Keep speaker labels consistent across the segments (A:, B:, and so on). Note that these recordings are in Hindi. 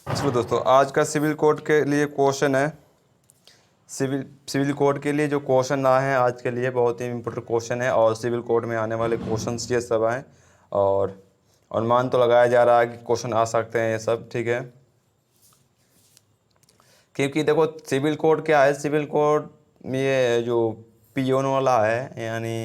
A: चलो दोस्तों, आज का सिविल कोड के लिए क्वेश्चन है। सिविल कोड के लिए जो क्वेश्चन आए हैं आज के लिए बहुत ही इम्पोर्टेंट क्वेश्चन है, और सिविल कोड में आने वाले क्वेश्चंस ये सब आए। और अनुमान तो लगाया जा रहा है कि क्वेश्चन आ सकते हैं ये सब, ठीक है। क्योंकि देखो सिविल कोड क्या है, सिविल कोड ये जो पियोन वाला है, यानी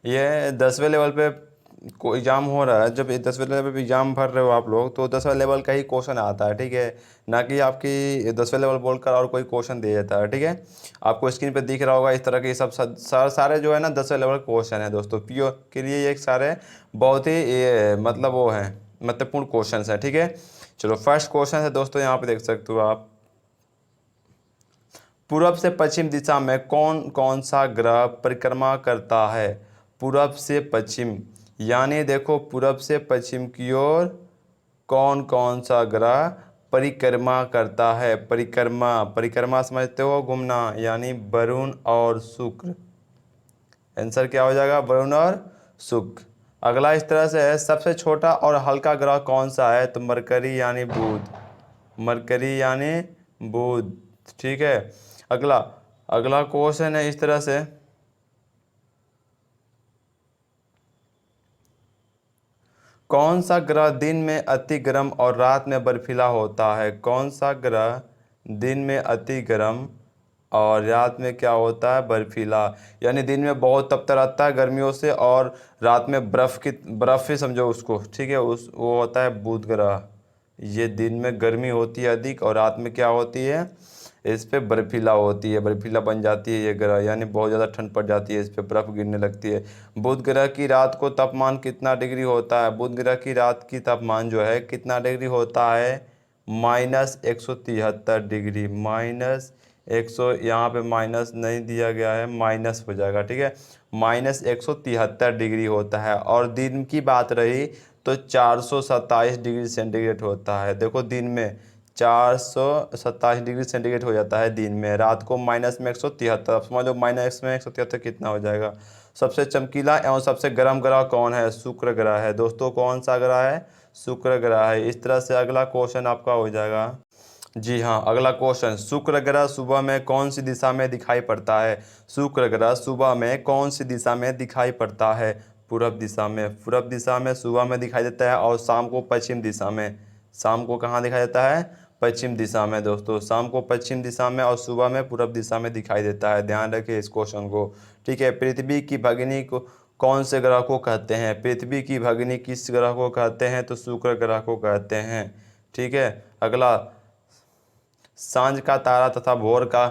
A: ये 10वें लेवल पे को एग्ज़ाम हो रहा है। जब 10वें लेवल पे एग्ज़ाम भर रहे हो आप लोग, तो 10वें लेवल का ही क्वेश्चन आता है, ठीक है। ना कि आपकी 10वें लेवल बोलकर और कोई क्वेश्चन दे देता है, ठीक है। आपको स्क्रीन पे दिख रहा होगा इस तरह के सब सारे जो है ना 10वें लेवल क्वेश्चन है दोस्तों। पीओ के लिए ये सारे बहुत ही ये मतलब वो हैं, महत्वपूर्ण क्वेश्चन हैं, ठीक है। चलो फर्स्ट क्वेश्चन है दोस्तों, यहाँ पे देख सकते हो आप। पूरब से पश्चिम दिशा में कौन कौन सा ग्रह परिक्रमा करता है? पूरब से पश्चिम, यानी देखो पूरब से पश्चिम की ओर कौन कौन सा ग्रह परिक्रमा करता है? परिक्रमा, परिक्रमा समझते हो, घूमना, यानी वरुण और शुक्र। आंसर क्या हो जाएगा? वरुण और शुक्र। अगला इस तरह से है, सबसे छोटा और हल्का ग्रह कौन सा है? तो मरकरी यानी बुध, मरकरी यानी बुध, ठीक है। अगला अगला क्वेश्चन है इस तरह से, कौन सा ग्रह दिन में अति गर्म और रात में बर्फीला होता है? कौन सा ग्रह दिन में अति गर्म और रात में क्या होता है? बर्फीला, यानी दिन में बहुत तपता रहता है गर्मियों से, और रात में बर्फ़ ही समझो उसको, ठीक है। वो होता है बुध ग्रह। ये दिन में गर्मी होती है अधिक, और रात में क्या होती है? इस पे बर्फीला होती है, बर्फीला बन जाती है ये ग्रह, यानी बहुत ज़्यादा ठंड पड़ जाती है, इस पे बर्फ़ गिरने लगती है। बुध ग्रह की रात को तापमान कितना डिग्री होता है? बुध ग्रह की रात की तापमान जो है कितना डिग्री होता है? -173 डिग्री। -100, यहाँ पे माइनस नहीं दिया गया है, माइनस हो जाएगा, ठीक है। -173 डिग्री होता है। और दिन की बात रही तो 427 डिग्री सेंटीग्रेड होता है। देखो दिन में 427 डिग्री सेंटीग्रेड हो जाता है दिन में, रात को माइनस में 173। अब समझ लो माइनस में 173 कितना हो जाएगा। सबसे चमकीला एवं सबसे गर्म ग्रह कौन है? शुक्र ग्रह है दोस्तों। कौन सा ग्रह है? शुक्र ग्रह है। इस तरह से अगला क्वेश्चन आपका हो जाएगा। जी हाँ, अगला क्वेश्चन, शुक्र ग्रह सुबह में कौन सी दिशा में दिखाई पड़ता है? शुक्र ग्रह सुबह में कौन सी दिशा में दिखाई पड़ता है? पूरब दिशा में। पूरब दिशा में सुबह में दिखाई देता है, और शाम को पश्चिम दिशा में। शाम को कहाँ दिखाई देता है? पश्चिम दिशा में दोस्तों। शाम को पश्चिम दिशा में और सुबह में पूरब दिशा में दिखाई देता है। ध्यान रखिए इस क्वेश्चन को, ठीक है। पृथ्वी की भगिनी को कौन से ग्रह को कहते हैं? पृथ्वी की भगिनी किस ग्रह को कहते हैं? तो शुक्र ग्रह को कहते हैं, ठीक है। अगला, सांझ का तारा तथा भोर का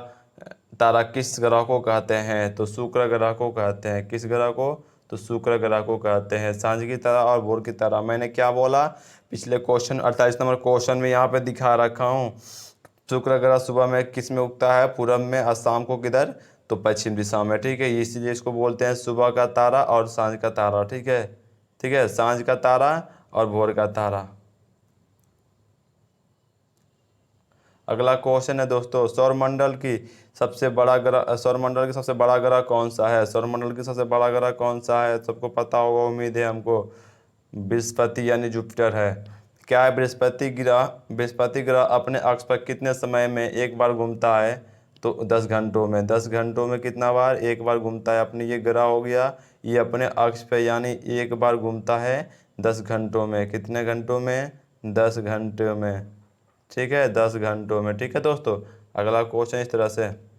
A: तारा किस ग्रह को कहते हैं? तो शुक्र ग्रह को कहते हैं। किस ग्रह को? तो शुक्र ग्रह को कहते हैं। सांझ की तारा और भोर की तारा, मैंने क्या बोला पिछले क्वेश्चन 48 नंबर क्वेश्चन में यहाँ पे दिखा रखा हूँ। शुक्र ग्रह सुबह में किस में उगता है? पूरब में। और शाम को किधर? तो पश्चिम दिशा में, ठीक है। इसीलिए इसको बोलते हैं सुबह का तारा और सांझ का तारा, ठीक है। ठीक है, सांझ का तारा और भोर का तारा। अगला क्वेश्चन है दोस्तों, सौरमंडल की सबसे बड़ा ग्रह, सौरमंडल की सबसे बड़ा ग्रह कौन सा है? सौरमंडल की सबसे बड़ा ग्रह कौन सा है? सबको पता होगा उम्मीद है हमको। बृहस्पति यानी जुपिटर है। क्या है बृहस्पति ग्रह? बृहस्पति ग्रह अपने अक्ष पर कितने समय में एक बार घूमता है? तो 10 घंटों में। 10 घंटों में कितना बार? एक बार घूमता है। अपने ये ग्रह हो गया, ये अपने अक्ष पे यानी एक बार घूमता है 10 घंटों में। कितने घंटों में? 10 घंटों में, ठीक है, 10 घंटों में, ठीक है दोस्तों। अगला क्वेश्चन इस तरह से,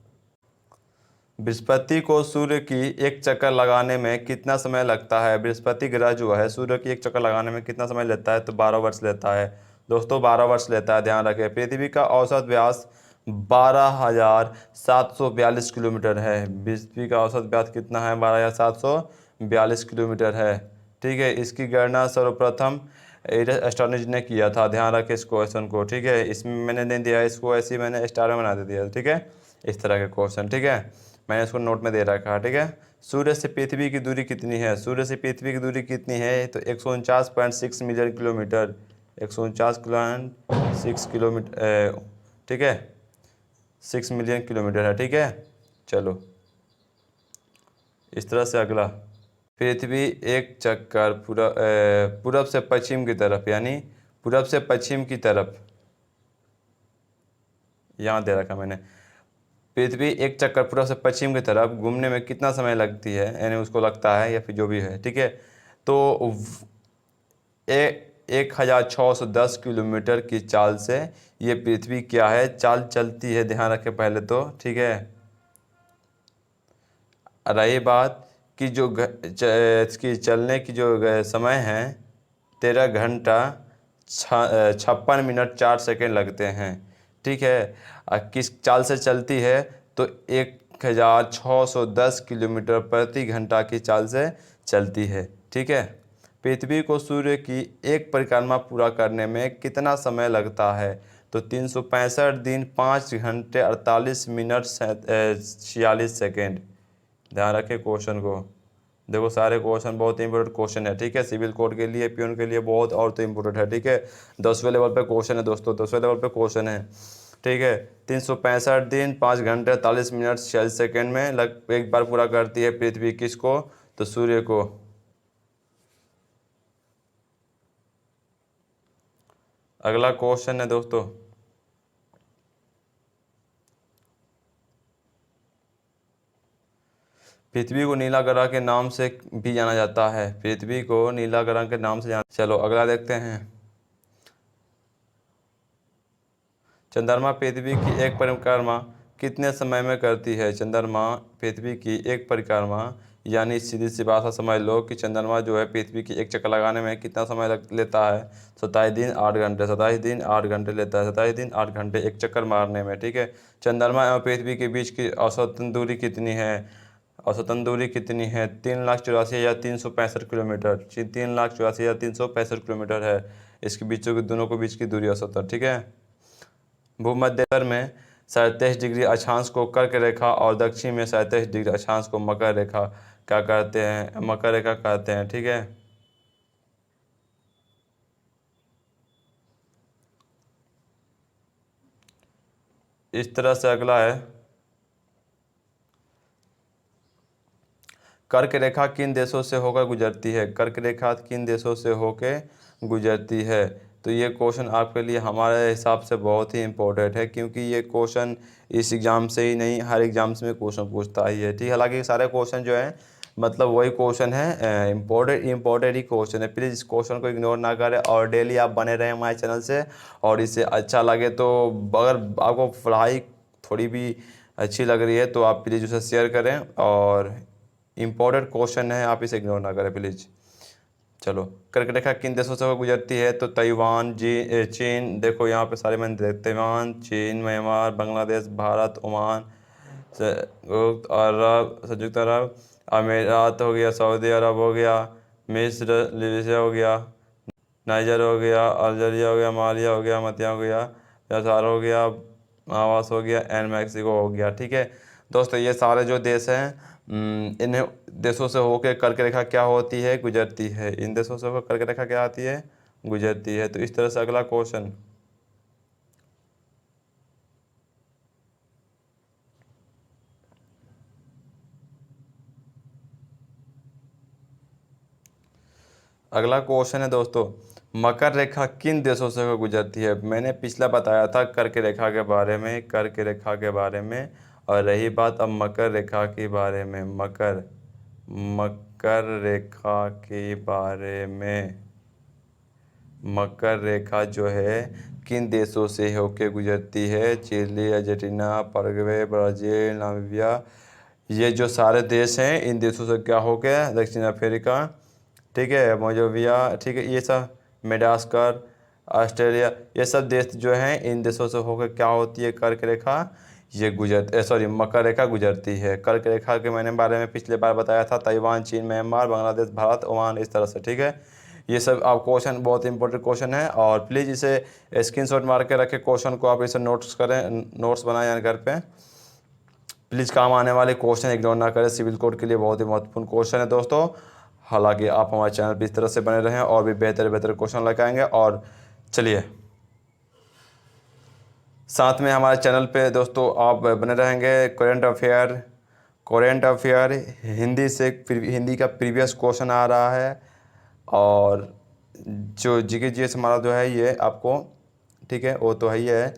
A: बृहस्पति को सूर्य की एक चक्कर लगाने में कितना समय लगता है? बृहस्पति ग्रह जो है सूर्य की एक चक्कर लगाने में कितना समय लेता है? तो 12 वर्ष लेता है दोस्तों, 12 वर्ष लेता है, ध्यान रखें। पृथ्वी का औसत व्यास 12,742 किलोमीटर है। पृथ्वी का औसत व्यास कितना है? 12,742 किलोमीटर है, ठीक है। इसकी गणना सर्वप्रथम एस्ट्रोनॉमर्स ने किया था। ध्यान रखें इस क्वेश्चन को, ठीक है। इसमें मैंने नहीं दिया, इसको ऐसे ही मैंने स्टार में बना दिया, ठीक है। इस तरह के क्वेश्चन, ठीक है, मैंने इसको नोट में दे रखा है, ठीक है। सूर्य से पृथ्वी की दूरी कितनी है? सूर्य से पृथ्वी की दूरी कितनी है? तो 149.6 मिलियन किलोमीटर। 149.6 किलोमीटर, ठीक है, 6 मिलियन किलोमीटर है, ठीक है। चलो इस तरह से अगला, पृथ्वी एक चक्कर पूरब से पश्चिम की तरफ, यानी पूरब से पश्चिम की तरफ यहाँ दे रखा मैंने। पृथ्वी एक चक्कर पूर्व से पश्चिम की तरफ घूमने में कितना समय लगती है, यानी उसको लगता है या फिर जो भी है, ठीक है। तो 1610 किलोमीटर की चाल से ये पृथ्वी क्या है, चाल चलती है, ध्यान रखें पहले तो, ठीक है। रही बात कि जो इसकी चलने की जो समय है 13 घंटा 56 मिनट 4 सेकेंड लगते हैं, ठीक है। किस चाल से चलती है, तो 1610 किलोमीटर प्रति घंटा की चाल से चलती है, ठीक है। पृथ्वी को सूर्य की एक परिक्रमा पूरा करने में कितना समय लगता है, तो 365 दिन 5 घंटे 48 मिनट 46 सेकेंड। ध्यान रखें क्वेश्चन को, देखो सारे क्वेश्चन बहुत इंपॉर्टेंट क्वेश्चन है, ठीक है। सिविल कोड के लिए, पियून के लिए बहुत और तो इंपॉर्टेंट है, ठीक है। 10वें लेवल पे क्वेश्चन है दोस्तों, 10वें लेवल पे क्वेश्चन है, ठीक है। 365 दिन 5 घंटे 48 मिनट 46 सेकेंड में एक बार पूरा करती है पृथ्वी, किसको, तो सूर्य को। अगला क्वेश्चन है दोस्तों, पृथ्वी को नीला ग्रह के नाम से भी जाना जाता है, पृथ्वी को नीला ग्रह के नाम से जाना। चलो अगला देखते हैं। चंद्रमा पृथ्वी की एक परिक्रमा कितने समय में करती है, चंद्रमा पृथ्वी की एक परिक्रमा, यानी सीधी सी भाषा समझ लो कि चंद्रमा जो है पृथ्वी की एक चक्कर लगाने में कितना समय लेता है, 27 दिन 8 घंटे, 27 दिन 8 घंटे लेता है, 27 दिन 8 घंटे एक चक्कर मारने में, ठीक है। चंद्रमा एवं पृथ्वी के बीच की औसतन दूरी कितनी है, औसतन दूरी कितनी है, 3,84,365 किलोमीटर, 3,84,365 है इसके बीचों के दोनों के बीच की दूरी औसतन, ठीक है। भूमध्य में 37 डिग्री अक्षांश को कर्क रेखा और दक्षिण में 37 डिग्री अक्षांश को मकर रेखा क्या कहते हैं, मकर रेखा कहते हैं, ठीक है। इस तरह से अगला है, कर्क रेखा किन देशों से होकर गुजरती है, कर्क रेखा किन देशों से होकर गुजरती है, तो ये क्वेश्चन आपके लिए हमारे हिसाब से बहुत ही इम्पोर्टेंट है, क्योंकि ये क्वेश्चन इस एग्ज़ाम से ही नहीं हर एग्ज़ाम्स में क्वेश्चन पूछता ही है, ठीक है। हालांकि सारे क्वेश्चन जो है मतलब वही क्वेश्चन है, इम्पोर्टेंट ही क्वेश्चन है। प्लीज़ इस क्वेश्चन को इग्नोर ना करें और डेली आप बने रहें हमारे चैनल से, और इसे अच्छा लगे तो अगर आपको पढ़ाई थोड़ी भी अच्छी लग रही है तो आप प्लीज़ उसे शेयर करें, और इम्पोर्टेंट क्वेश्चन है, आप इसे इग्नोर ना करें प्लीज़। चलो, कर्क रेखा किन देशों से गुजरती है, तो ताइवान, चीन, देखो यहाँ पे सारे मैंने ताइवान, चीन, म्यांमार, बांग्लादेश, भारत, ओमान, संयुक्त अरब, संयुक्त अरब अमीरात हो गया, सऊदी अरब हो गया, मिस्र, लीबिया हो गया, नाइजर हो गया, अल्जीरिया हो गया, मालिया हो गया, मतिया हो गया, कतार हो गया, आवास हो गया, एंड मैक्सिको हो गया, ठीक है। दोस्तों ये सारे जो देश हैं इन देशों से होकर कर्क रेखा क्या होती है, गुजरती है, इन देशों से होकर कर्क रेखा क्या आती है, गुजरती है। तो इस तरह से अगला क्वेश्चन, अगला क्वेश्चन है दोस्तों, मकर रेखा किन देशों से होकर गुजरती है। मैंने पिछला बताया था कर्क रेखा के बारे में, कर्क रेखा के बारे में, और रही बात अब मकर रेखा के बारे में, मकर रेखा के बारे में, मकर रेखा जो है किन देशों से होकर गुजरती है, Chile, Argentina, Paraguay, Brazil, Namibia, ये जो सारे देश हैं इन देशों से क्या हो गया, दक्षिण अफ्रीका, ठीक है, मोजोविया, ठीक है, ये सब मेडागास्कर, ऑस्ट्रेलिया, ये सब देश जो हैं इन देशों से होकर क्या होती है कर्क रेखा, ये मकर रेखा गुजरती है। कर्क रेखा के मैंने बारे में पिछले बार बताया था, ताइवान, चीन, म्यांमार, बांग्लादेश, भारत, ओमान, इस तरह से, ठीक है। ये सब आप क्वेश्चन बहुत इंपॉर्टेंट क्वेश्चन है, और प्लीज़ इसे स्क्रीनशॉट मार के रखें क्वेश्चन को, आप इसे नोट्स करें, नोट्स बनाएं घर पे। प्लीज़ काम आने वाले क्वेश्चन इग्नोर ना करें, सिविल कोड के लिए बहुत ही महत्वपूर्ण क्वेश्चन है दोस्तों। हालांकि आप हमारे चैनल पर इस तरह से बने रहें और भी बेहतर बेहतर क्वेश्चन लेकर आएंगे। और चलिए, साथ में हमारे चैनल पे दोस्तों आप बने रहेंगे, करेंट अफेयर हिंदी से, हिंदी का प्रीवियस क्वेश्चन आ रहा है, और जो जीके जीएस हमारा जो है ये आपको, ठीक है, वो तो है ही है,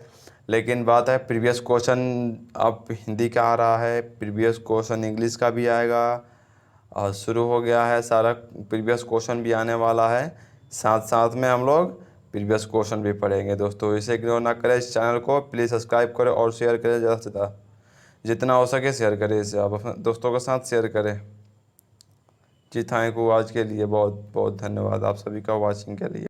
A: लेकिन बात है प्रीवियस क्वेश्चन अब हिंदी का आ रहा है, प्रीवियस क्वेश्चन इंग्लिश का भी आएगा और शुरू हो गया है सारा, प्रीवियस क्वेश्चन भी आने वाला है। साथ साथ में हम लोग प्रीवियस क्वेश्चन भी पढ़ेंगे दोस्तों। इसे इग्नोर ना करें, इस चैनल को प्लीज़ सब्सक्राइब करें और शेयर करें, ज़्यादा से ज़्यादा जितना हो सके शेयर करें, इसे आप अपने दोस्तों के साथ शेयर करें। जी थैंक यू, आज के लिए बहुत बहुत धन्यवाद आप सभी का वॉचिंग के लिए।